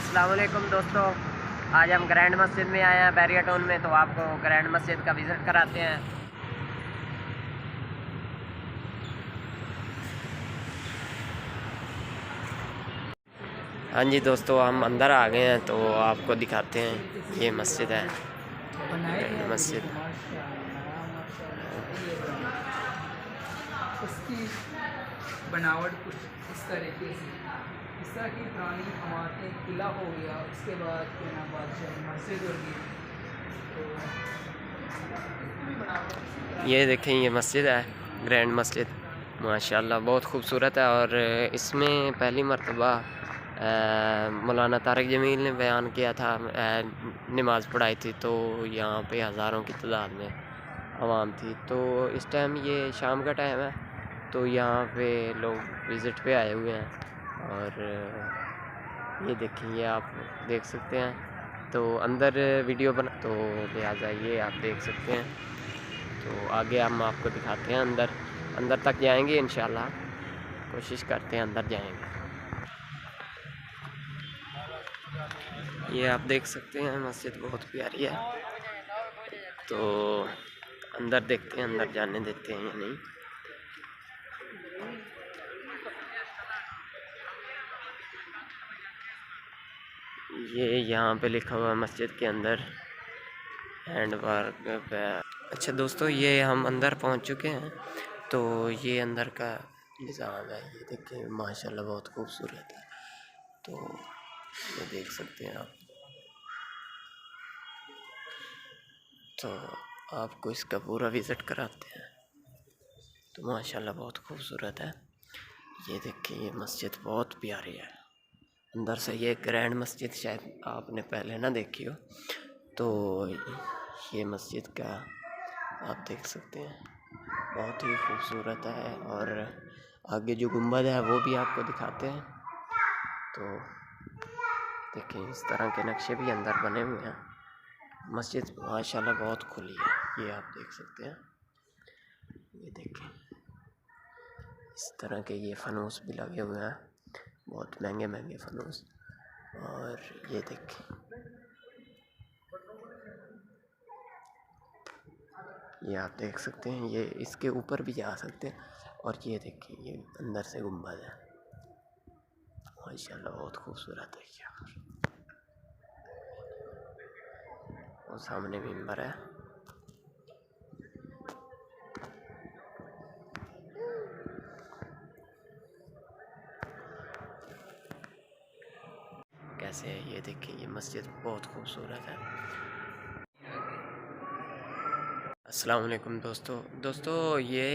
अस्सलाम वालेकुम दोस्तों, आज हम ग्रैंड मस्जिद में आए हैं बहरिया टाउन में, तो आपको ग्रैंड मस्जिद का विज़िट कराते हैं। हाँ जी दोस्तों, हम अंदर आ गए हैं तो आपको दिखाते हैं। ये मस्जिद है, मस्जिद। उसकी बनावट कुछ इस तरीके से, इस तरह की पुरानी इमारतें, किला हो गया, उसके बाद क्या नाम बादशाह मस्जिद होगी। तो ये देखें, ये मस्जिद है ग्रैंड मस्जिद, माशाल्लाह बहुत खूबसूरत है। और इसमें पहली मरतबा मौलाना तारिक जमील ने बयान किया था, नमाज़ पढ़ाई थी, तो यहाँ पे हज़ारों की तादाद में आवाम थी। तो इस टाइम ये शाम का टाइम है, तो यहाँ पे लोग विज़िट पे आए हुए हैं। और ये देखें, ये आप देख सकते हैं। तो अंदर वीडियो बना, तो लिहाजा ये आप देख सकते हैं। तो आगे हम आपको दिखाते हैं, अंदर तक जाएंगे इंशाल्लाह, कोशिश करते हैं अंदर जाएंगे। ये आप देख सकते हैं, मस्जिद बहुत प्यारी है। तो अंदर देखते हैं, अंदर जाने देते हैं या नहीं। ये यहाँ पे लिखा हुआ है मस्जिद के अंदर हैंड वर्क पे। अच्छा दोस्तों, ये हम अंदर पहुँच चुके हैं। तो ये अंदर का निज़ाम है, ये देखिए माशाल्लाह बहुत खूबसूरत है। तो ये देख सकते हैं आप। तो आपको इसका पूरा विज़िट कराते हैं। तो माशाल्लाह बहुत खूबसूरत है। ये देखिए, ये मस्जिद बहुत प्यारी है अंदर से। ये ग्रैंड मस्जिद शायद आपने पहले ना देखी हो। तो ये मस्जिद का आप देख सकते हैं, बहुत ही खूबसूरत है। और आगे जो गुंबद है वो भी आपको दिखाते हैं। तो देखिए, इस तरह के नक्शे भी अंदर बने हुए हैं। मस्जिद माशाल्लाह बहुत खुली है, ये आप देख सकते हैं। ये देखिए, इस तरह के ये फनूस भी लगे हुए हैं, बहुत महंगे महंगे फनूस। और ये देखिए, ये आप देख सकते हैं, ये इसके ऊपर भी जा सकते हैं। और ये देखिए, ये अंदर से गुंबद है, माशाल्लाह बहुत खूबसूरत है। ये और सामने मिंबर है। कैसे है, ये देखिए, ये मस्जिद बहुत खूबसूरत है। अस्सलाम वालेकुम दोस्तों, ये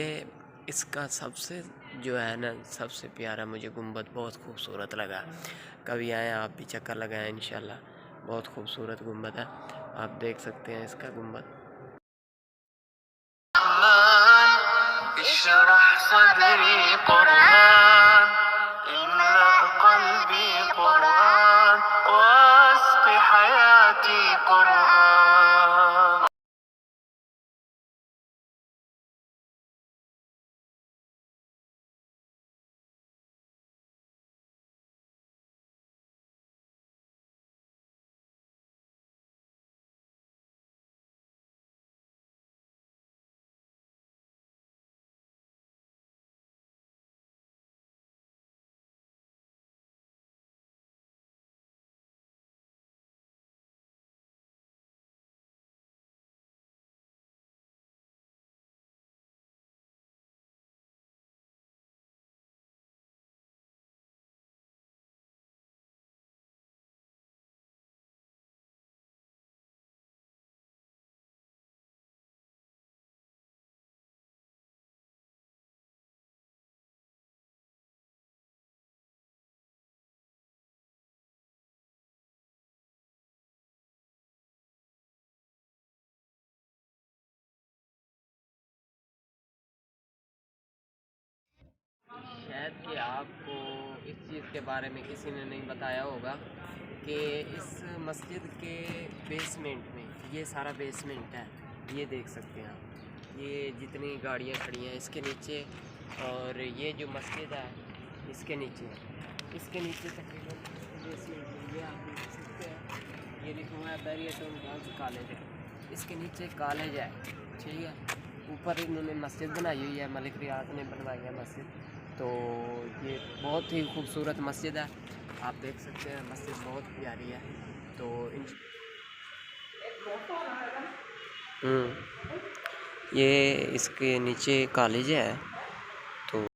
इसका सबसे जो है ना, सबसे प्यारा मुझे गुंबद बहुत खूबसूरत लगा। कभी आए आप भी चक्कर लगाएं इंशाल्लाह, बहुत खूबसूरत गुंबद है। आप देख सकते हैं इसका गुंबद। शायद कि आपको इस चीज़ मस्जिद के बारे में किसी ने नहीं बताया होगा कि इस मस्जिद के बेसमेंट में, ये सारा बेसमेंट है, ये देख सकते हैं आप, ये जितनी गाड़ियाँ खड़ी हैं इसके नीचे, और ये जो मस्जिद है इसके नीचे तकरीबन बेसमेंट में, ये आप देख सकते हैं, ये लिखा हुआ है बहरिया गर्ल्स कॉलेज है, इसके नीचे कॉलेज है, ठीक है। ऊपर इन्होंने मस्जिद बनाई हुई है, मलिक रियाज ने बनवाई है मस्जिद, तो ये बहुत ही खूबसूरत मस्जिद है, आप देख सकते हैं, मस्जिद बहुत प्यारी है। तो ये इसके नीचे कॉलेज है।